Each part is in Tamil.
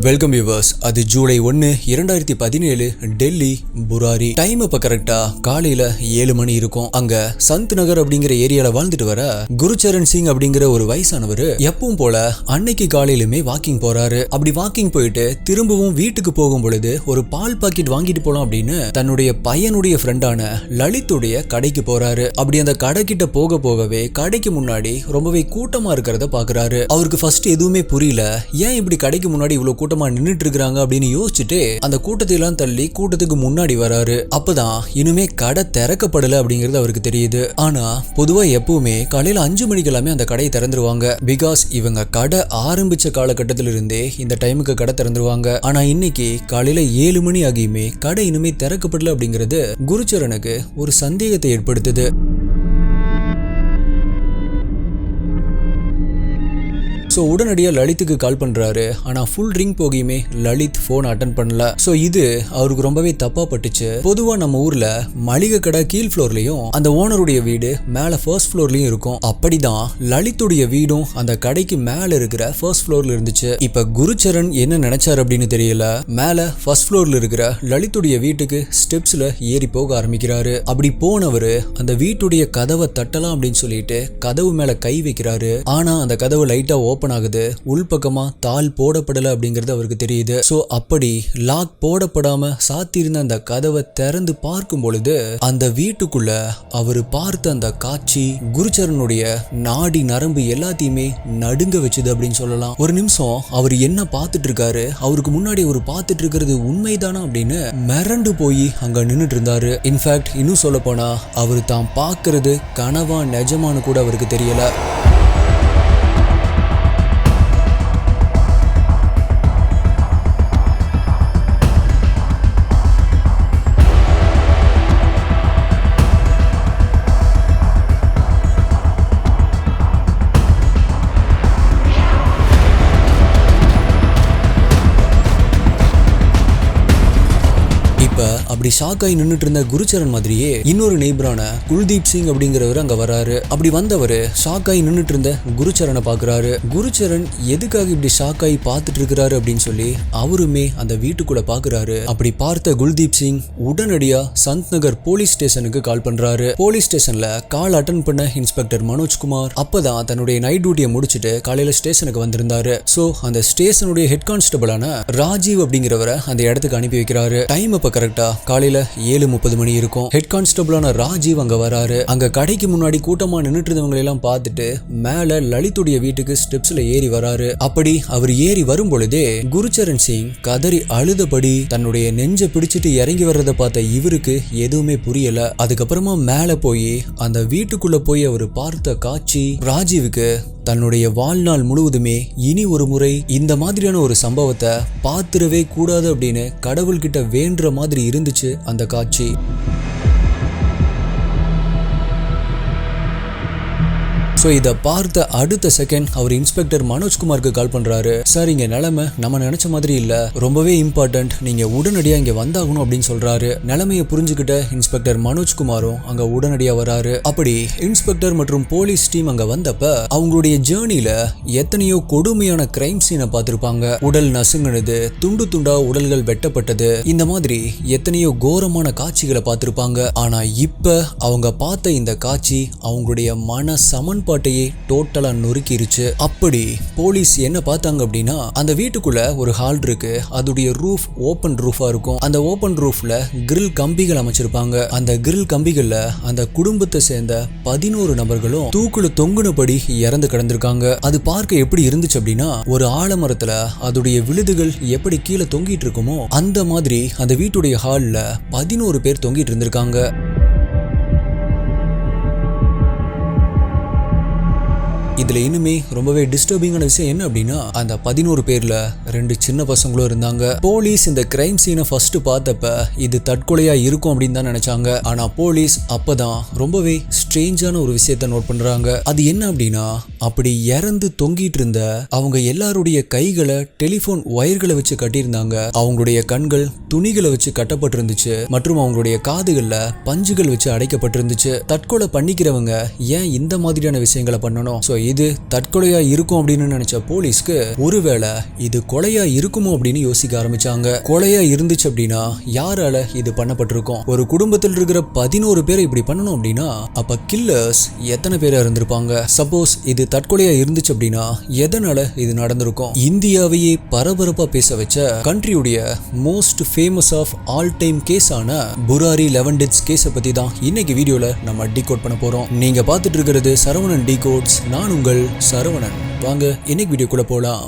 Welcome viewers. அது ஜூலை 1 2017 டெல்லி புராரி. டைம் இப்ப கரெக்டா காலையில 7 மணி இருக்கும். அங்க சந்த் நகர் அப்படிங்கிற ஏரியால வாழ்ந்துட்டு வர குருச்சரண் சிங் அப்படிங்கிற ஒரு வயசானவர் எப்பவும் போல அன்னைக்கு காலையிலுமே வாக்கிங் போறாரு. அப்படி வாக்கிங் போயிட்டு திரும்பவும் வீட்டுக்கு போகும் பொழுது ஒரு பால் பாக்கெட் வாங்கிட்டு போலாம் அப்படின்னு தன்னுடைய பையனுடைய ஃப்ரெண்டான லலித்துடைய கடைக்கு போறாரு. அப்படி அந்த கடைக்கிட்ட போக போகவே கடைக்கு முன்னாடி ரொம்பவே கூட்டமா இருக்கிறத பாக்குறாரு. அவருக்கு ஃபர்ஸ்ட் எதுவுமே புரியல. ஏன் இப்படி கடைக்கு முன்னாடி இவ்வளவு கூட்டமா நின்னுட்டு இருக்காங்க அப்படின்னு யோசிச்சுட்டு அந்த கூட்டத்தை எல்லாம் தள்ளி கூட்டத்துக்கு முன்னாடி வராரு. அப்பதான் இனிமே கடை திறக்கப்படல அப்படிங்கிறது அவருக்கு தெரியுது. ஆனா பொதுவா எப்பவுமே காலையில 5 மணிக்கு எல்லாமே அந்த கடையை திறந்துருவாங்க. பிகாஸ் இவங்க கடை ஆரம்பிச்ச காலகட்டத்தில இருந்தே இந்த டைமுக்கு கடை திறந்துருவாங்க. ஆனா இன்னைக்கு காலையில 7 மணி ஆகியுமே கடை இனிமே திறக்கப்படல அப்படிங்கிறது குருச்சரனுக்கு ஒரு சந்தேகத்தை ஏற்படுத்துது. ஸோ உடனடியாக லலித்துக்கு கால் பண்ணுறாரு. ஆனால் ஃபுல் ரிங் போகியுமே லலித் ஃபோன் அட்டன் பண்ணல. ஸோ இது அவருக்கு ரொம்பவே தப்பாக பட்டுச்சு. பொதுவாக நம்ம ஊரில் மளிகை கடை கீழ் ஃப்ளோர்லையும் அந்த ஓனருடைய வீடு மேலே ஃபர்ஸ்ட் ஃப்ளோர்லையும் இருக்கும். அப்படிதான் லலித்துடைய வீடும் அந்த கடைக்கு மேலே இருக்கிற ஃபர்ஸ்ட் ஃப்ளோர்ல இருந்துச்சு. இப்போ குருச்சரன் என்ன நினைச்சார் அப்படின்னு தெரியல. மேலே ஃபர்ஸ்ட் ஃப்ளோர்ல இருக்கிற லலித்துடைய வீட்டுக்கு ஸ்டெப்ஸில் ஏறி போக ஆரம்பிக்கிறாரு. அப்படி போனவர் அந்த வீட்டுடைய கதவை தட்டலாம் அப்படின்னு சொல்லிட்டு கதவு மேலே கை வைக்கிறாரு. ஆனால் அந்த கதவு லைட்டாக ஓப்பன் ஆகுது. உள்பக்கமா தாள் போடப்படல அப்படிங்கிறது அவருக்கு தெரியுது. சோ அப்படி லாக் போடப்படாம சாத்தியிருந்த அந்த கதவை திறந்து பார்க்கும் பொழுது அந்த வீட்டுக்குள்ள அவரு பார்த்த அந்த காட்சி குருச்சரனுடைய நாடி நரம்பு எல்லாத்தையுமே நடுங்க வச்சுது அப்படின்னு சொல்லலாம். ஒரு நிமிஷம் அவர் என்ன பார்த்துட்டு இருக்காரு, அவருக்கு முன்னாடி அவர் பார்த்துட்டு இருக்கிறது உண்மைதானா அப்படின்னு மிரண்டு போய் அங்க நின்றுட்டு இருந்தாரு. இன்ஃபேக்ட் இன்னும் சொல்ல போனா அவரு தான் பார்க்கறது கனவா நிஜமானு கூட அவருக்கு தெரியல. அப்படி ஷாக்காய் நின்றுட்டு இருந்த குருச்சரன் மாதிரியே இன்னொரு நெய்பரான குல்தீப் சிங் அப்படிங்கிறவர் அங்க வராரு. அப்படி வந்தவர் ஷாக்காய் நின்றுட்டு இருந்த குருச்சரனை பாக்குறாரு. குருச்சரன் எதுக்காக இப்படி ஷாக்காய் பார்த்துட்டு இருக்கிறாரு அப்படின்னு சொல்லி அவருமே அந்த வீட்டுக்குள்ள பாக்குறாரு. அப்படி பார்த்த குல்தீப் சிங் உடனடியா சந்த் நகர் போலீஸ் ஸ்டேஷனுக்கு கால் பண்றாரு. போலீஸ் ஸ்டேஷன்ல கால் அட்டன் பண்ண இன்ஸ்பெக்டர் மனோஜ்குமார் அப்பதான் தன்னுடைய நைட் டியூட்டியை முடிச்சுட்டு காலையில ஸ்டேஷனுக்கு வந்திருந்தாரு. சோ அந்த ஸ்டேஷனுடைய ஹெட் கான்ஸ்டபிளான ராஜீவ் அப்படிங்கிறவரை அந்த இடத்துக்கு அனுப்பி வைக்கிறாரு. டைம் அப்ப கரெக்டா காலையில 7:30 மணி இருக்கும். ஹெட் கான்ஸ்டபிளான ராஜீவ் அங்க வராரு. அங்க கடைக்கு முன்னாடி கூட்டமா நின்னுட்டு இருந்தவங்க எல்லாம் பார்த்துட்டு மேல லலித்துடைய வீட்டுக்கு ஸ்டெப்ஸ்ல ஏறி வராரு. அப்படி அவர் ஏறி வரும் பொழுதே குருச்சரண் சிங் கதறி அழுதபடி தன்னுடைய நெஞ்ச பிடிச்சிட்டு இறங்கி வர்றத பார்த்த இவருக்கு எதுவுமே புரியல. அதுக்கப்புறமா மேல போய் அந்த வீட்டுக்குள்ள போய் அவர் பார்த்த காட்சி ராஜீவுக்கு தன்னுடைய வாழ்நாள் முழுவதுமே இனி ஒரு முறை இந்த மாதிரியான ஒரு சம்பவத்தை பார்த்துடவே கூடாது அப்படின்னு கடவுள்கிட்ட வேண்டுற மாதிரி இருந்துச்சு அந்த காட்சி. ஸோ இதை பார்த்த அடுத்த செகண்ட் அவர் இன்ஸ்பெக்டர் மனோஜ்குமாருக்கு கால் பண்றாரு. சார், இங்க நிலைமை நம்ம நினைச்ச மாதிரி இல்ல, ரொம்பவே இம்பார்ட்டன்ட், நீங்க உடனடியா இங்க வந்தாகணும் அப்படின்னு சொல்றாரு. நிலைமையை புரிஞ்சுக்கிட்ட இன்ஸ்பெக்டர் மனோஜ்குமாரும் அங்க உடனடியா வராரு. அப்படி இன்ஸ்பெக்டர் மற்றும் போலீஸ் டீம் அங்க வந்தப்ப அவங்களுடைய ஜேர்னில எத்தனையோ கொடுமையான கிரைம் சீனை பார்த்திருப்பாங்க. உடல் நசுங்கினது, துண்டு துண்டா உடல்கள் வெட்டப்பட்டது, இந்த மாதிரி எத்தனையோ கோரமான காட்சிகளை பார்த்திருப்பாங்க. ஆனா இப்ப அவங்க பார்த்த இந்த காட்சி அவங்களுடைய மன சமன்பாடு டோட்டலா நொறுக்கிருச்சு. அப்படி போலீஸ் என்ன பார்த்தாங்க அப்படின்னா அந்த வீட்டுக்குள்ள ஒரு ஹால் இருக்கு. அதோடைய ரூஃப் ஓபன் ரூஃபா இருக்கும். அந்த ஓபன் ரூஃப்ல கிரில் கம்பிகள் அமைச்சிருப்பாங்க. அந்த கிரில் கம்பிகள்ல அந்த குடும்பத்தை சேர்ந்த 11 நபர்களும் தூக்குல தொங்குனபடி இறந்து கிடந்திருக்காங்க. அது பார்க்க எப்படி இருந்துச்சு அப்படின்னா ஒரு ஆலமரத்துல அதோடைய விழுதுகள் எப்படி கீழே தொங்கிட்டு இருக்குமோ அந்த மாதிரி அந்த வீட்டுடைய ஹால்ல 11 பேர் தொங்கிட்டு இருந்திருக்காங்க. இதுல இனிமே ரொம்பவே டிஸ்டர்பிங்கான விஷயம் என்ன அப்படின்னா அந்த 11 பேர்ல 2 சின்ன பசங்களும் இருந்தாங்க. போலீஸ் இந்த கிரைம் சீனை ஃபர்ஸ்ட் பார்த்தப்ப இது தற்கொலையா இருக்கும் அப்படின்னு தான் நினைச்சாங்க. ஆனா போலீஸ் அப்பதான் ரொம்பவே ஸ்ட்ரேஞ்சான ஒரு விஷயத்த நோட் பண்றாங்க. அது என்ன அப்படின்னா அப்படி இறந்து தொங்கிட்டு இருந்த அவங்க எல்லாருடைய கைகளை டெலிபோன் ஒயர்களை வச்சு கட்டியிருந்தாங்க. அவங்களுடைய கண்கள் துணிகளை வச்சு கட்டப்பட்டிருந்துச்சு மற்றும் அவங்களுடைய காதுகள்ல பஞ்சுகள் வச்சு அடைக்கப்பட்டிருந்துச்சு. தற்கொலை பண்ணிக்கிறவங்க ஏன் இந்த மாதிரியான விஷயங்களை பண்ணணும்? சோ இது தற்கொலையா இருக்கும் அப்படின்னு நினைச்ச போலீஸ்க்கு ஒருவேளை இது கொலையா இருக்குமோ அப்படின்னு யோசிக்க ஆரம்பிச்சாங்க. கொலையா இருந்துச்சு அப்படின்னா யாரால இது பண்ணப்பட்டிருக்கும்? ஒரு குடும்பத்தில் இருக்கிற 11 பேரை இப்படி பண்ணணும் அப்படின்னா அப்ப கில்லர்ஸ் எத்தனை பேரா இருந்திருப்பாங்க? சப்போஸ் இது தற்கொலையா இருந்துச்சு அப்படின்னா எதனால இது நடந்திருக்கும்? இந்தியாவையே பரபரப்பா பேச வச்ச கண்ட்ரியுடைய most famous of all time case ஆன புராரி 11 டெத்ஸ் கேஸை பத்தி தான் இன்னைக்கு வீடியோல நம்ம டீகோட் பண்ண போறோம். நீங்க பார்த்துட்டு இருக்கிறது சரவணன் டீகோட்ஸ். நான் உங்கள் சரவணன். வாங்க இன்னைக்கு வீடியோக்குள்ள போலாம்.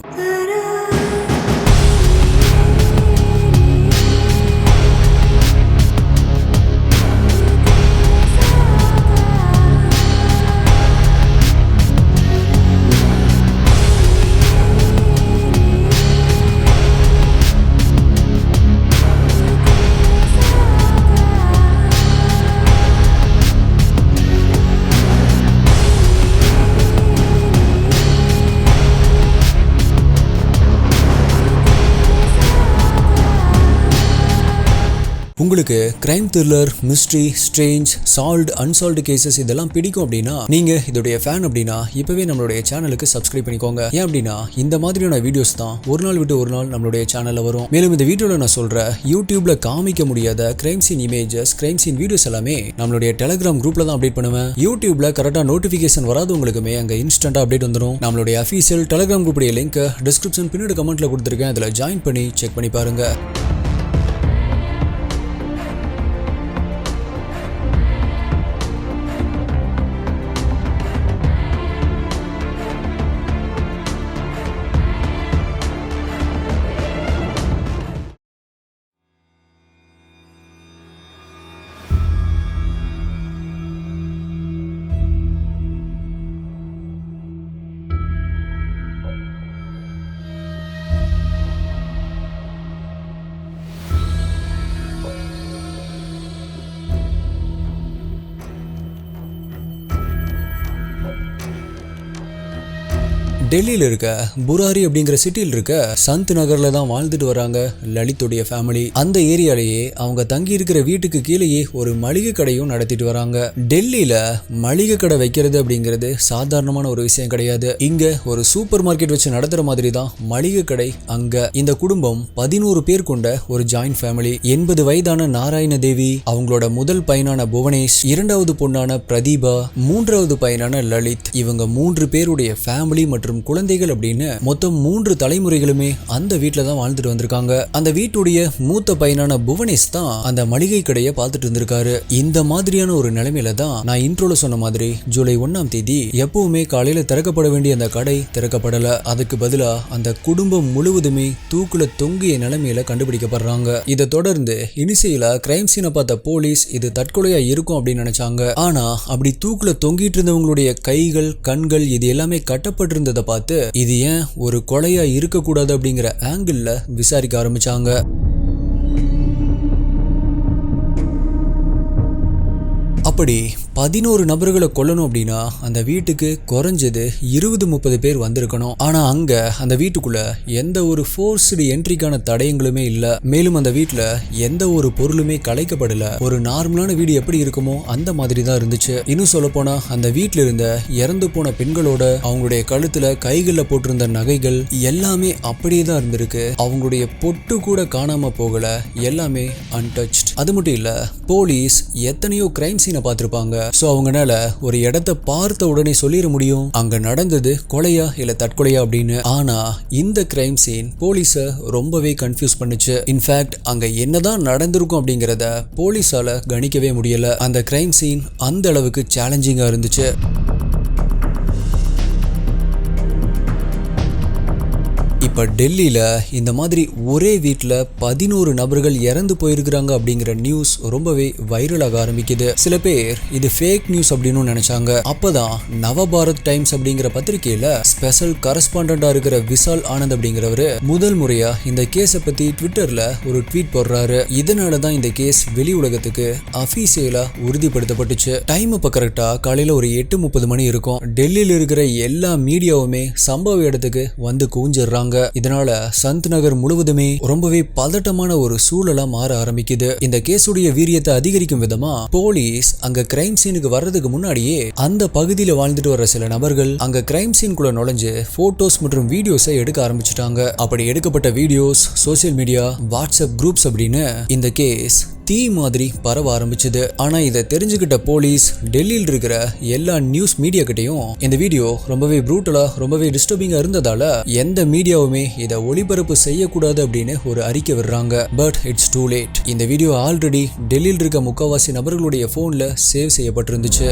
உங்களுக்கு crime thriller, mystery, strange, solved, unsolved cases இதெல்லாம் பிடிக்கும் அப்படின்னா நீங்க இதோடைய ஃபேன் அப்படின்னா இப்பவே நம்மளுடைய சேனலுக்கு சப்ஸ்கிரைப் பண்ணிக்கோங்க. ஏன் அப்படின்னா இந்த மாதிரியான வீடியோஸ் தான் ஒரு நாள் விட்டு ஒரு நாள் நம்மளுடைய சேனல்ல வரும். மேலும் இந்த வீடியோல நான் சொல்ற யூடியூப்ல காமிக்க முடியாத crime scene images, crime scene videos எல்லாமே நம்மளுடைய டெலிகிராம் குரூப்ல தான் அப்டேட் பண்ணுவேன். யூடியூப்ல கரெக்டா நோட்டிபிகேஷன் வராதவங்களுக்குமே அங்க இன்ஸ்டன்டா அப்டேட் வந்துடும். நம்மளுடைய அஃபீஷியல் டெலிகிராம் குரூப்புடைய லிங்க் டிஸ்கிரிப்ஷன் பின்னாடி கமெண்ட்ல கொடுத்துருக்கேன். அதுல ஜாயின் பண்ணி செக் பண்ணி பாருங்க. டெல்லியில் இருக்க புராரி அப்படிங்கிற சிட்டியில் இருக்க சந்த் நகர்ல தான் வாழ்ந்துட்டு வராங்க லலித்துடைய ஃபேமிலி. அந்த ஏரியாலேயே அவங்க தங்கி இருக்கிற வீட்டுக்கு கீழேயே ஒரு மளிகை கடையும் நடத்திட்டு வராங்க. டெல்லியில மளிகை கடை வைக்கிறது அப்படிங்கிறது சாதாரணமான ஒரு விஷயம் கிடையாது. இங்க ஒரு சூப்பர் மார்க்கெட் வச்சு நடத்துற மாதிரி தான் மளிகை கடை அங்க. இந்த குடும்பம் 11 பேர் கொண்ட ஒரு ஜாயிண்ட் ஃபேமிலி. 80 வயதான நாராயண தேவி, அவங்களோட முதல் பையனான புவனேஷ், 2வது பொண்ணான பிரதீபா, 3வது பையனான லலித். இவங்க 3 பேருடைய ஃபேமிலி மற்றும் குழந்தைகள் அப்படின்னு மொத்தம் 3 தலைமுறைகளுமே அந்த வீட்டுல தான் வாழ்ந்துட்டு வந்திருக்காங்க. அந்த வீட்டுடைய மூத்த பையனான புவனேஷ் தான் அந்த மளிகை கடையை பார்த்துட்டு இருந்திருக்காரு. இந்த மாதிரியான ஒரு நிலைமையில தான் நான் இன்ட்ரோல சொன்ன மாதிரி ஜூலை 1ஆம் தேதி எப்பவுமே காலையில திறக்கப்பட வேண்டிய அந்த கடை திறக்கப்படல. அதுக்கு பதிலா அந்த குடும்பம் முழுவதுமே தூக்குல தொங்கிய நிலைமையில கண்டுபிடிக்கப்படுறாங்க. இதை தொடர்ந்து இனிஷியலா கிரைம் சீனை பார்த்த போலீஸ் இது தற்கொலையா இருக்கும் அப்படின்னு நினைச்சாங்க. ஆனா அப்படி தூக்குல தொங்கிட்டு இருந்தவங்களுடைய கைகள், கண்கள் இது எல்லாமே கட்டப்பட்டிருந்ததை பார்த்து இது ஏன் ஒரு கொலையா இருக்கக்கூடாது அப்படிங்கிற ஆங்கிள் விசாரிக்க ஆரம்பிச்சாங்க. அப்படி 11 நபர்களை கொல்லணும் அப்படின்னா அந்த வீட்டுக்கு குறைஞ்சது 20-30 பேர் வந்திருக்கணும். ஆனா அங்க அந்த வீட்டுக்குள்ள எந்த ஒரு ஃபோர்ஸ்டு என்ட்ரிக்கான தடயங்களுமே இல்ல. மேலும் அந்த வீட்டுல எந்த ஒரு பொருளுமே கலைக்கப்படல. ஒரு நார்மலான வீடு எப்படி இருக்குமோ அந்த மாதிரி தான் இருந்துச்சு. இன்னும் சொல்ல போனா அந்த வீட்டுல இருந்த இறந்து போன பெண்களோட அவங்களுடைய கழுத்துல கைகள்ல போட்டிருந்த நகைகள் எல்லாமே அப்படியே தான் இருந்திருக்கு. அவங்களுடைய பொட்டு கூட காணாம போகல. எல்லாமே அன்டச்ட். அது மட்டும் இல்ல, போலீஸ் எத்தனையோ கிரைம் சீனை பார்த்திருப்பாங்க. சோ அவங்கனால ஒரு இடத்தை பார்த்த உடனே சொல்லிட முடியும் அங்க நடந்தது கொலையா இல்ல தற்கொலையா அப்படின்னு. ஆனா இந்த கிரைம் சீன் போலீஸ ரொம்பவே கன்ஃபியூஸ் பண்ணுச்சு. இன்ஃபேக்ட் அங்க என்னதான் நடந்திருக்கும் அப்படிங்கறத போலீஸால கணிக்கவே முடியல. அந்த கிரைம் சீன் அந்த அளவுக்கு சேலஞ்சிங்கா இருந்துச்சு. இப்ப டெல்லியில இந்த மாதிரி ஒரே வீட்டுல 11 நபர்கள் இறந்து போயிருக்கிறாங்க அப்படிங்கிற நியூஸ் ரொம்பவே வைரலாக ஆரம்பிக்குது. சில பேர் இது ஃபேக் நியூஸ் அப்படின்னு நினைச்சாங்க. அப்பதான் நவபாரத் டைம்ஸ் அப்படிங்கிற பத்திரிகையில ஸ்பெஷல் கரஸ்பாண்டண்டா இருக்கிற விசால் ஆனந்த் அப்படிங்கிறவரு முதல் முறையா இந்த கேஸை பத்தி ட்விட்டர்ல ஒரு ட்வீட் போடுறாரு. இதனாலதான் இந்த கேஸ் வெளி உலகத்துக்கு அபிஷியலா உறுதிப்படுத்தப்பட்டுச்சு. டைம் இப்ப கரெக்டா காலையில ஒரு 8:30 மணி இருக்கும். டெல்லியில இருக்கிற எல்லா மீடியாவுமே சம்பவ இடத்துக்கு வந்து குவிஞ்சிடுறாங்க. இதனால சந்த் நகர் முழுவதுமே ரொம்பவே பதட்டமான ஒரு சூழலா மாற ஆரம்பிக்குது. இந்த கேஸுடைய வீரியத்தை அதிகரிக்கும் விதமா போலீஸ் அங்க கிரைம் சீனுக்கு வர்றதுக்கு முன்னாடியே அந்த பகுதியில வாழ்ந்துட்டு வர சில நபர்கள் அங்க கிரைம் சீனுக்குள்ள நுழைஞ்சு போட்டோஸ் மற்றும் வீடியோஸை எடுக்க ஆரம்பிச்சுட்டாங்க. அப்படி எடுக்கப்பட்ட videos social media, WhatsApp groups அப்படின்னு இந்த கேஸ் தீ மாதிரி பரவ ஆரம்பிச்சது. ஆனா இதை தெரிஞ்சுக்கிட்ட போலீஸ் டெல்லியில் இருக்கிற எல்லா நியூஸ் மீடியா கிட்டையும் இந்த வீடியோ ரொம்பவே ப்ரூட்டலா ரொம்பவே டிஸ்டர்பிங்கா இருந்ததால எந்த மீடியாவுமே இதை ஒளிபரப்பு செய்யக்கூடாது அப்படின்னு ஒரு அறிக்கை விடுறாங்க. But it's too late. இந்த வீடியோ ஆல்ரெடி டெல்லியில் இருக்க முக்காவாசி நபர்களுடைய போன்ல சேவ் செய்யப்பட்டிருந்துச்சு.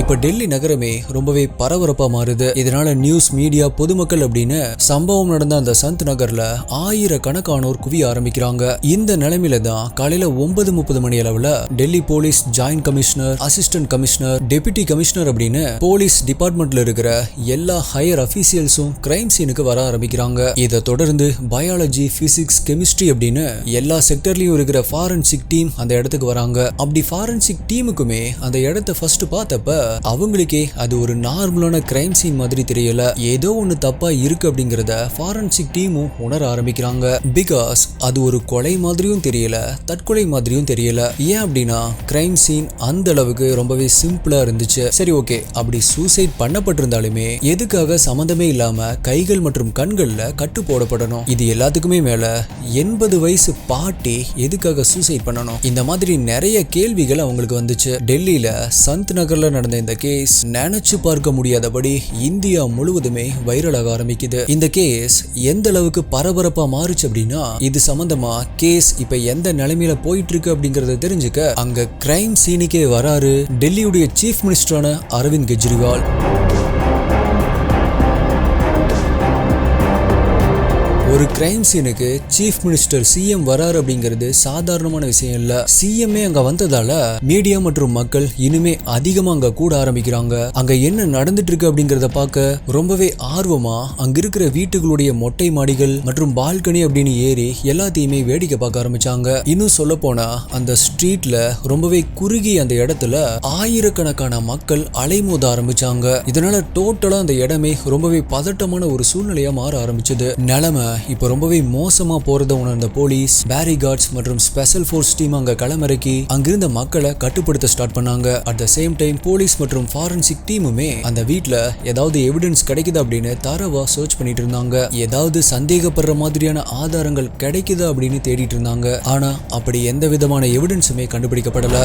இப்ப டெல்லி நகரமே ரொம்பவே பரபரப்பா மாறுது. இதனால நியூஸ் மீடியா, பொதுமக்கள் அப்படின்னு சம்பவம் நடந்த அந்த சந்த் நகர்ல ஆயிரக்கணக்கானோர் குவிய ஆரம்பிக்கிறாங்க. இந்த நிலைமையில தான் காலையில 9:30 மணி அளவுல Delhi police joint commissioner, assistant commissioner, deputy commissioner அப்படின்னு போலீஸ் டிபார்ட்மெண்ட்ல இருக்கிற எல்லா ஹையர் அபிஷியல்ஸும் கிரைம் சீனுக்கு வர ஆரம்பிக்கிறாங்க. இதை தொடர்ந்து பயாலஜி, பிசிக்ஸ், கெமிஸ்ட்ரி அப்படின்னு எல்லா செக்டர்லயும் இருக்கிற ஃபாரன்சிக் டீம் அந்த இடத்துக்கு வராங்க. அப்படி ஃபாரன்சிக் டீமுக்குமே அந்த இடத்தை ஃபர்ஸ்ட் பார்த்தப்ப அவங்களுக்கே அது ஒரு நார்மலான கிரைம் சீன் மாதிரி தெரியல. ஏதோ ஒண்ணு தப்பா இருக்கு அப்படிங்கறத ஃபாரன்சிக் டீமும் உணர ஆரம்பிக்கிறாங்க. பிகாஸ் அது ஒரு கொலை மாதிரியும் தெரியல, தற்கொலை மாதிரியும் தெரியல. ஏன் அப்படின்னா கிரைம் சீன் அந்த அளவுக்கு ரொம்பவே சிம்பிளா இருந்துச்சு. சரி, ஓகே, அப்படி சூசைட் பண்ணப்பட்டிருந்தாலுமே எதுக்காக சம்பந்தமே இல்லாம கைகள் மற்றும் கண்கள்ல கட்டு போடப்படணும்? இது எல்லாத்துக்குமே மேல 80 வயசு பாட்டி எதுக்காக சூசைட் பண்ணணும்? இந்த மாதிரி நிறைய கேள்விகள் அவங்களுக்கு வந்துச்சு. டெல்லியில சந்த் நகர்ல நடந்த இந்த கேஸ் நினைச்சு பார்க்க முடியாதபடி இந்தியா முழுவதுமே வைரலாக ஆரம்பிக்குது. இந்த கேஸ் எந்த அளவுக்கு பரபரப்பா மாறுச்சு அப்படின்னா இது சம்பந்தமா கேஸ் இப்ப எந்த நிலைமையில போயிட்டு இருக்கு அப்படிங்கறத தெரிஞ்சுக்க அங்க கிரைம் சீனுக்கே வராரு டெல்லியுடைய சீஃப் மினிஸ்டரான அரவிந்த் கெஜ்ரிவால். ஒரு கிரைம் சீனுக்கு சீஃப் மினிஸ்டர் சிஎம் வராரு அப்படிங்கிறது சாதாரணமான விஷயம் இல்ல. சிஎம்ஏ அங்க வந்ததால மீடியா மற்றும் மக்கள் இனிமே அதிகமா அங்க கூட ஆரம்பிக்கிறாங்க. அங்க என்ன நடந்துட்டு இருக்கு அப்படிங்கறத பார்க்க ரொம்பவே ஆர்வமா அங்க இருக்கிற வீட்டுகளுடைய மொட்டை மாடிகள் மற்றும் பால்கனி அப்படின்னு ஏறி எல்லாத்தையுமே வேடிக்கை பார்க்க ஆரம்பிச்சாங்க. இன்னும் சொல்ல போனா அந்த ஸ்ட்ரீட்ல ரொம்பவே குறுகி அந்த இடத்துல ஆயிரக்கணக்கான மக்கள் அலைமோத ஆரம்பிச்சாங்க. இதனால டோட்டலா அந்த இடமே ரொம்பவே பதட்டமான ஒரு சூழ்நிலையா மாற ஆரம்பிச்சது. நிலைமை இப்ப ரொம்பவே மோசமா போறத உணர்ந்த போலீஸ், பேரிகார்ட்ஸ் மற்றும் ஸ்பெஷல் ஃபோர்ஸ் டீம் அங்க களமிறக்கி அங்கிருந்த மக்களை கட்டுப்படுத்த ஸ்டார்ட் பண்ணாங்க. At the same time police மற்றும் ஃபாரன்சிக் டீமுமே அந்த வீட்ல ஏதாவது எவிடன்ஸ் கிடைக்குது அப்படின்னு தரவா சர்ச் பண்ணிட்டு இருந்தாங்க. ஏதாவது சந்தேகப்படுற மாதிரியான ஆதாரங்கள் கிடைக்குதா அப்படின்னு தேடிட்டு இருந்தாங்க. ஆனா அப்படி எந்த விதமான எவிடன்ஸுமே கண்டுபிடிக்கப்படல.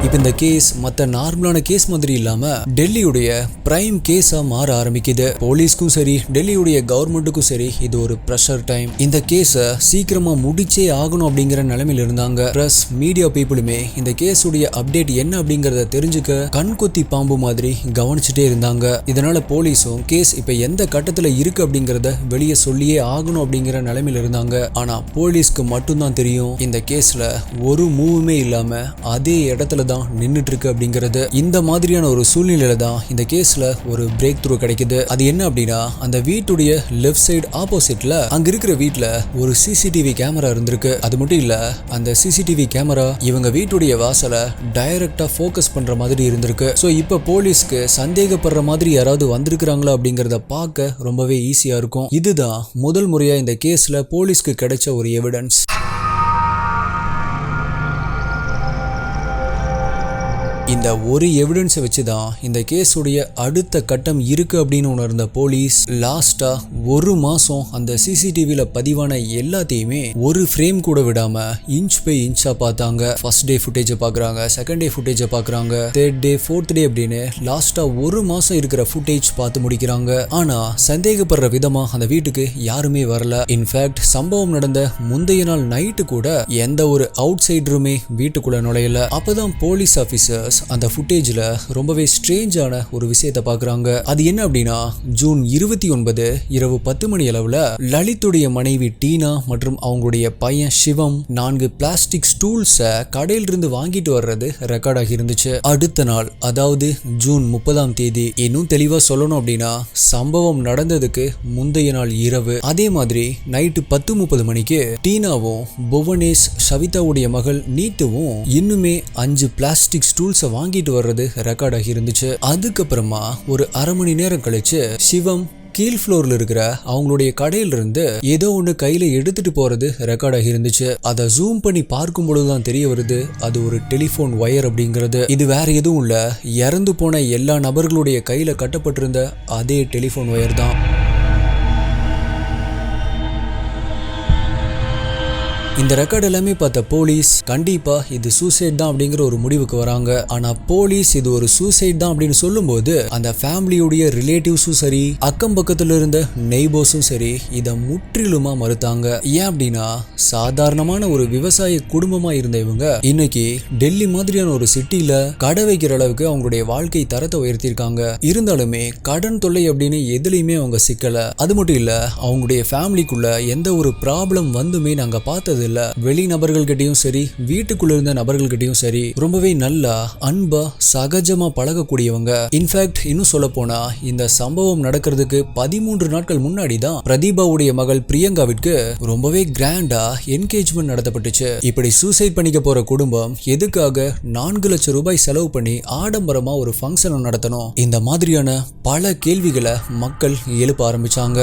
இப்ப இந்த கேஸ் மற்ற நார்மலான கேஸ் மாதிரி இல்லாம டெல்லியுடைய பிரைம் கேஸா மாற ஆரம்பிக்குது. போலீஸ்க்கும் சரி, டெல்லியுடைய கவர்மெண்ட்டுக்கும் சரி, இது ஒரு பிரஷர் டைம். இந்த கேஸை சீக்கிரமா முடிச்சே ஆகணும் அப்படிங்கிற நிலைமையில இருந்தாங்க. பிரஸ், மீடியா பீப்புளுமே இந்த கேஸுடைய அப்டேட் என்ன அப்படிங்கறத தெரிஞ்சுக்க கண்கொத்தி பாம்பு மாதிரி கவனிச்சுட்டே இருந்தாங்க. இதனால போலீஸும் கேஸ் இப்ப எந்த கட்டத்துல இருக்கு அப்படிங்கறத வெளியே சொல்லியே ஆகணும் அப்படிங்கிற நிலைமையில இருந்தாங்க. ஆனா போலீஸ்க்கு மட்டும்தான் தெரியும் இந்த கேஸ்ல ஒரு மூவுமே இல்லாம அதே இடத்துல நின்னுட்டு இருக்கு அப்படிங்கிறது. இந்த மாதிரியான ஒரு சூழ்நிலையில தான் இந்த கேஸ்ல ஒரு பிரேக் த்ரூ கிடைக்குது. அது என்ன அப்படின்னா அந்த வீட்டுடைய லெஃப்ட் சைடு ஆப்போசிட்ல அங்க இருக்கிற வீட்டுல ஒரு சிசிடிவி கேமரா இருந்திருக்கு. அது மட்டும் இல்ல, அந்த சிசிடிவி கேமரா இவங்க வீட்டுடைய வாசலை டைரக்டா ஃபோக்கஸ் பண்ற மாதிரி இருந்திருக்கு. சோ இப்ப போலீஸ்க்கு சந்தேகப்படுற மாதிரி யாராவது வந்திருக்கிறாங்களா அப்படிங்கறத பார்க்க ரொம்பவே ஈஸியா இருக்கும். இதுதான் முதல் முறையா இந்த கேஸ்ல போலீஸ்க்கு கிடைச்ச ஒரு எவிடன்ஸ். இந்த ஒரு எவிடன்ஸை வச்சுதான் இந்த கேஸுடைய அடுத்த கட்டம் இருக்கு அப்படின்னு உணர்ந்த போலீஸ் லாஸ்டா ஒரு மாசம் அந்த சிசிடிவில பதிவான எல்லாத்தையுமே ஒரு ஃப்ரேம் கூட விடாம இன்ச் பை இன்ச்சா பார்த்தாங்க. ஃபர்ஸ்ட் டே ஃபுட்டேஜை பாக்குறாங்க, செகண்ட் டே ஃபுட்டேஜை பாக்குறாங்க, தேர்ட் டே, ஃபோர்த் டே அப்படின்னு லாஸ்டா ஒரு மாசம் இருக்கிற ஃபுட்டேஜ் பார்த்து முடிக்கிறாங்க. ஆனா சந்தேகப்படுற விதமா அந்த வீட்டுக்கு யாருமே வரல. இன்ஃபேக்ட் சம்பவம் நடந்த முந்தைய நாள் நைட்டு கூட எந்த ஒரு அவுட் சைடருமே வீட்டுக்குள்ள நுழையல. அப்பதான் போலீஸ் ஆபீசர்ஸ் அந்த ஃபுட்டேஜ்ல ரொம்பவே ஸ்ட்ரேஞ்சான ஒரு விஷயத்தை பாக்குறாங்க. அது என்ன அப்படின்னா, ஜூன் 29 இரவு 10 மணி அளவுல லலித்துடைய மனைவி டீனா மற்றும் அவங்களுடைய பையன் சிவம் 4 பிளாஸ்டிக் ஸ்டூல்ஸ கடையில இருந்து வாங்கிட்டு வர்றது ரெக்கார்ட் ஆகி இருந்துச்சு. அடுத்த நாள், அதாவது ஜூன் 30ஆம் தேதி, இன்னும் தெளிவா சொல்லணும் அப்படின்னா சம்பவம் நடந்ததுக்கு முந்தைய நாள் இரவு அதே மாதிரி நைட்டு 10:30 மணிக்கு டீனாவும் புவனேஷ் சவிதாவுடைய மகள் நீத்துவும் இன்னுமே 5 பிளாஸ்டிக் ஸ்டூல்ஸை வாங்கிட்டு வர்றது ரெக்கார்ட் ஆகி இருந்துச்சு. அதுக்கப்புறமா ஒரு அரை மணி நேரம் கழிச்சு சிவம் கீழ் ஃப்ளோர்ல இருக்கிற அவங்களுடைய கடையில இருந்து ஏதோ ஒண்ணு கையில எடுத்துட்டு போறது ரெக்கார்ட் ஆகி இருந்துச்சு. அதை ஜூம் பண்ணி பார்க்கும் பொழுதுதான் தெரிய வருது அது ஒரு டெலிபோன் வயர் அப்படிங்கிறது. இது வேற எதுவும் இல்ல, இறந்து போன எல்லா நபர்களுடைய கையில கட்டப்பட்டிருந்த அதே டெலிபோன் வயர் தான். இந்த ரெக்கார்ட் எல்லாமே பார்த்த போலீஸ் கண்டிப்பா இது சூசைட் தான் அப்படிங்கிற ஒரு முடிவுக்கு வராங்க. ஆனா போலீஸ் இது ஒரு சூசைட் தான் அப்படின்னு சொல்லும் போது அந்த ஃபேமிலியுடைய ரிலேட்டிவ்ஸும் சரி, அக்கம் பக்கத்துல இருந்த நெய்பர்ஸும் சரி இதை முற்றிலுமா மறுத்தாங்க. ஏன் அப்படின்னா, சாதாரணமான ஒரு விவசாய குடும்பமா இருந்த இவங்க இன்னைக்கு டெல்லி மாதிரியான ஒரு சிட்டில கடை வைக்கிற அளவுக்கு அவங்களுடைய வாழ்க்கை தரத்தை உயர்த்திருக்காங்க. இருந்தாலுமே கடன் தொல்லை அப்படின்னு எதுலையுமே அவங்க சிக்கல. அது மட்டும் இல்ல, அவங்களுடைய ஃபேமிலிக்குள்ள எந்த ஒரு ப்ராப்ளம் வந்துமே நாங்க பார்த்தது இல்ல. வெளி நபர்கள் கிட்டையும் சரி, வீட்டுக்குள்ள இருந்த நபர்கள் கிட்டையும் சரி ரொம்பவே நல்லா அன்பா சகஜமா பழகக்கூடியவங்க. இன்ஃபேக்ட் இன்னும் சொல்ல போனா இந்த சம்பவம் நடக்கிறதுக்கு 13 நாட்கள் முன்னாடி தான் பிரதீபாவுடைய மகள் பிரியங்காவிற்கு ரொம்பவே கிராண்டா என்கேஜ்மெண்ட் நடத்தப்பட்டுச்சு. இப்படி சூசைட் பண்ணிக்க போற குடும்பம் எதுக்காக 4 லட்சம் ரூபாய் செலவு பண்ணி ஆடம்பரமா ஒரு ஃபங்க்ஷன் நடத்தணும்? இந்த மாதிரியான பல கேள்விகளை மக்கள் எழுப்ப ஆரம்பிச்சாங்க.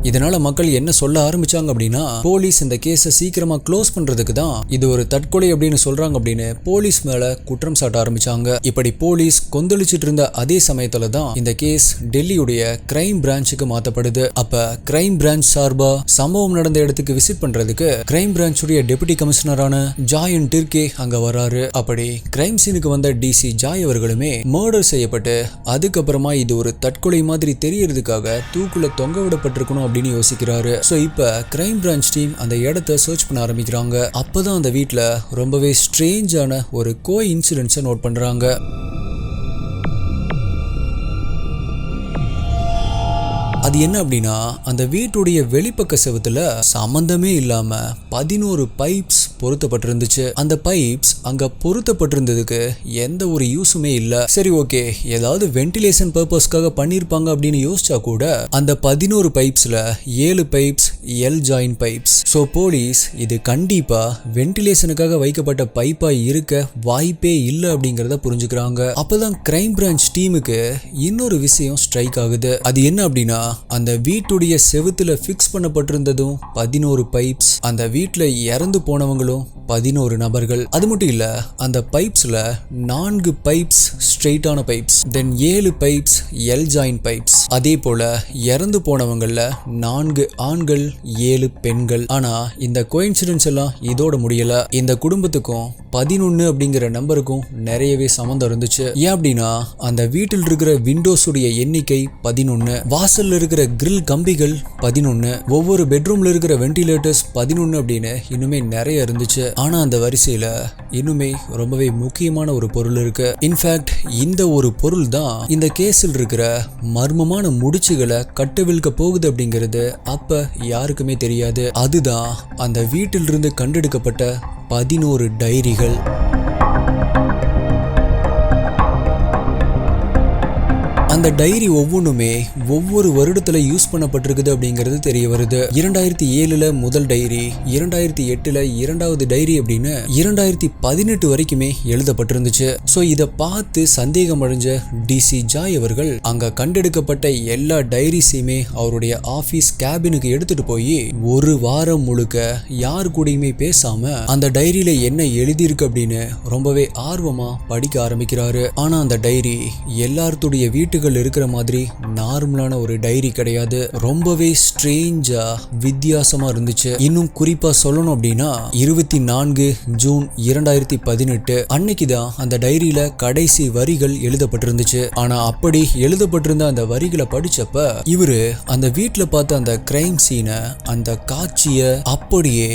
இதனால மக்கள் என்ன சொல்ல ஆரம்பிச்சாங்க அப்படின்னா, போலீஸ் இந்த கேஸை சீக்கிரமா க்ளோஸ் பண்றதுக்கு தான் இது ஒரு தற்கொலை அப்படின்னு சொல்றாங்க அப்படின்னு போலீஸ் மேல குற்றம் சாட்ட ஆரம்பிச்சாங்க. இப்படி போலீஸ் கொந்தளிச்சிட்டு இருந்த அதே சமயத்துல தான் இந்த கேஸ் டெல்லியுடைய கிரைம் பிரான்ச்சுக்கு மாத்தப்படுது. அப்ப கிரைம் பிரான்ச் சார்பா சம்பவம் நடந்த இடத்துக்கு விசிட் பண்றதுக்கு கிரைம் பிரான்ச்சுடைய டெபுட்டி கமிஷனரான ஜாயன் டிர்கே அங்க வராரு. அப்படி கிரைம் சீனுக்கு வந்த டிசி ஜாய் அவர்களுமே மர்டர் செய்யப்பட்டு அதுக்கப்புறமா இது ஒரு தற்கொலை மாதிரி தெரியறதுக்காக தூக்குல தொங்க விடப்பட்டிருக்கணும் அப்படின்னு யோசிக்கிறாரு. சோ இப்ப கிரைம் பிரான்ச் டீம் அந்த இடத்தை சர்ச் பண்ண ஆரம்பிக்கிறாங்க. அப்பதான் அந்த வீட்ல ரொம்பவே ஸ்ட்ரேஞ்சான ஒரு கோ இன்சிடென்ட்ஸை நோட் பண்றாங்க. அது என்ன அப்படின்னா, அந்த வீட்டுடைய வெளிப்பக்க செவுத்துல சம்பந்தமே இல்லாம 11 பைப்ஸ் பொருத்தப்பட்டிருந்துச்சு. அந்த பைப்ஸ் அங்க பொருத்தப்பட்டிருந்ததுக்கு எந்த ஒரு யூஸுமே இல்ல. சரி, ஓகே, ஏதாவது வென்டிலேஷன் பர்பஸ்க்காக பண்ணிருப்பாங்க அப்படின்னு யோசிச்சா கூட அந்த 11 பைப்ஸ்ல 7 pipes L join pipes. So police இது கண்டிப்பா வென்டிலேஷனுக்காக வைக்கப்பட்ட பைப்பா இருக்க வாய்ப்பே இல்லை அப்படிங்கறத புரிஞ்சுக்கிறாங்க. அப்பதான் கிரைம் பிரான்ச் டீமுக்கு இன்னொரு விஷயம் ஸ்ட்ரைக் ஆகுது. அது என்ன அப்படின்னா, அந்த வீட்டுடைய செவுத்துல பிக்ஸ் பண்ணப்பட்டிருந்ததும் 11 பைப்ஸ், அந்த வீட்டுல இறந்து போனவங்களும் 11 நபர்கள். அது மட்டும் இல்ல, அந்த பைப்ஸ்ல 4 பைப்ஸ் ஸ்ட்ரெயிட்டான பைப்ஸ், தென் 7 பைப்ஸ் எல் ஜாயின் பைப்ஸ். அதே போல இறந்து போனவங்கள்ல 4 ஆண்கள் 7 பெண்கள். ஆனா இந்த கோயின்சிடென்ஸ் எல்லாம் இதோட முடியல. இந்த குடும்பத்துக்கும் 11 அப்படிங்கிற நம்பருக்கும் நிறையவே சம்பந்தம் இருந்துச்சு. ஏன் அப்படின்னா, அந்த வீட்டில் இருக்கிற விண்டோஸ் உடைய எண்ணிக்கை 11, வாசல்ல இருக்கிற கிரில் கம்பிகள் 11, ஒவ்வொரு பெட்ரூம்ல இருக்கிற வென்டிலேட்டர்ஸ் 11 அப்படின்னு இன்னுமே நிறைய இருந்துச்சு. ஆனா அந்த வரிசையில இன்னுமே ரொம்பவே முக்கியமான ஒரு பொருள் இருக்கு. இன்ஃபேக்ட் இந்த ஒரு பொருள் தான் இந்த கேஸில் இருக்கிற மர்மமான முடிச்சுகளை கட்டவிழ்க்க போகுது அப்படிங்கிறது அப்ப யாருக்குமே தெரியாது. அதுதான் அந்த வீட்டிலிருந்து கண்டெடுக்கப்பட்ட 11 டைரிகள். அந்த டைரி ஒவ்வொன்றுமே ஒவ்வொரு வருடத்துல யூஸ் பண்ணப்பட்டிருக்குது அப்படிங்கிறது தெரிய வருது. 2007ல முதல் டைரி, 2008ல இரண்டாவது டைரி அப்படின்னு 2018 வரைக்குமே எழுதப்பட்டிருந்துச்சு. சோ இதை பார்த்து சந்தேகம் அடைஞ்ச டிசி ஜாய் அவர்கள் அங்க கண்டெடுக்கப்பட்ட எல்லா டைரிஸையுமே அவருடைய ஆபீஸ் கேபினுக்கு எடுத்துட்டு போய் ஒரு வாரம் முழுக்க யாரு கூடயுமே பேசாம அந்த டைரியில என்ன எழுதியிருக்கு அப்படின்னு ரொம்பவே ஆர்வமா படிக்க ஆரம்பிக்கிறாரு. ஆனா அந்த டைரி எல்லாருடைய வீட்டுக்கு எழுத்துக்கள் இருக்கிற மாதிரி நார்மலான ஒரு டைரி கிடையாது. ரொம்பவே ஸ்ட்ரேஞ்சா வித்தியாசமா இருந்துச்சு. இன்னும் குறிப்பா சொல்லணும் அப்படின்னா 24 ஜூன் 2018 அன்னைக்குதான் அந்த டைரியில கடைசி வரிகள் எழுதப்பட்டிருந்துச்சு. ஆனா அப்படி எழுதப்பட்டிருந்த அந்த வரிகளை படிச்சப்ப இவரு அந்த வீட்டுல பார்த்த அந்த கிரைம் சீனை, அந்த காட்சிய அப்படியே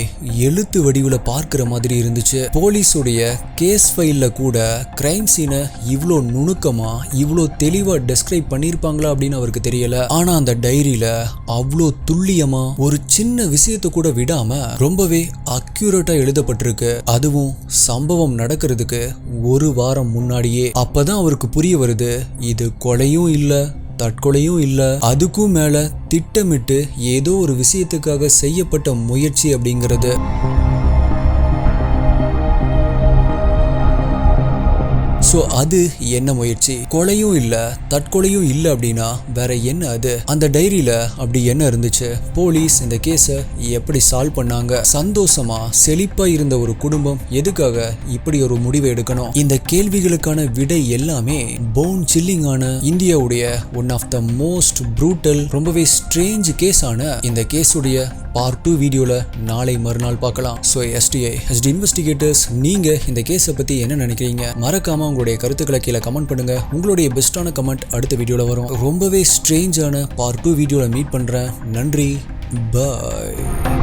எழுத்து வடிவுல பார்க்கிற மாதிரி இருந்துச்சு. போலீஸுடைய கேஸ் ஃபைல்ல கூட கிரைம் சீனை இவ்ளோ நுணுக்கமா இவ்ளோ தெளிவா டெஸ்கிரைப் பண்ணிருப்பாங்களா அப்படின்னு அவருக்கு தெரியல. ஆனா அந்த டைரியில அவ்ளோ துல்லியமா ஒரு சின்ன விஷயத்தை கூட விடாம ரொம்பவே அக்யூரேட்டா எழுதப்பட்டிருக்கு. அதுவும் சம்பவம் நடக்கிறதுக்கு ஒரு வாரம் முன்னாடியே. அப்பதான் அவருக்கு புரிய வருது, இது கொலையும் இல்ல, தற்கொலையும் இல்ல, அதுக்கும் மேல திட்டமிட்டு ஏதோ ஒரு விஷயத்துக்காக செய்யப்பட்ட முயற்சி அப்படிங்கிறது. சோ அது என்ன முயற்சி? கொலையும் இல்ல, தற்கொலையும் இல்ல அப்படின்னா வேற என்ன அது? அந்த டைரியில அப்படி என்ன இருந்துச்சு? போலீஸ் இந்த கேஸ எப்படி சால்வ் பண்ணாங்க? சந்தோஷமா செழிப்பா இருந்த ஒரு குடும்பம் எதுக்காக இப்படி ஒரு முடிவை எடுக்கணும்? இந்த கேள்விகளுக்கான விடை எல்லாமே போன் சில்லிங்கான இந்தியாவுடைய one of the most brutal, ரொம்பவே ஸ்ட்ரேஞ்ச் கேஸான இந்த கேஸுடைய பார்ட் 2 வீடியோல நாளை மறுநாள் பார்க்கலாம். ஸோ STI இன்வெஸ்டிகேட்டர்ஸ், நீங்க இந்த கேஸை பத்தி என்ன நினைக்கிறீங்க? மறக்காம உங்களுடைய கருத்துக்களை கீழே கமெண்ட் பண்ணுங்க. உங்களுடைய பெஸ்டான கமெண்ட் அடுத்த வீடியோல வரும். ரொம்பவே ஸ்ட்ரேஞ்சான பார்ட் 2 வீடியோல மீட் பண்றேன். நன்றி, பாய்.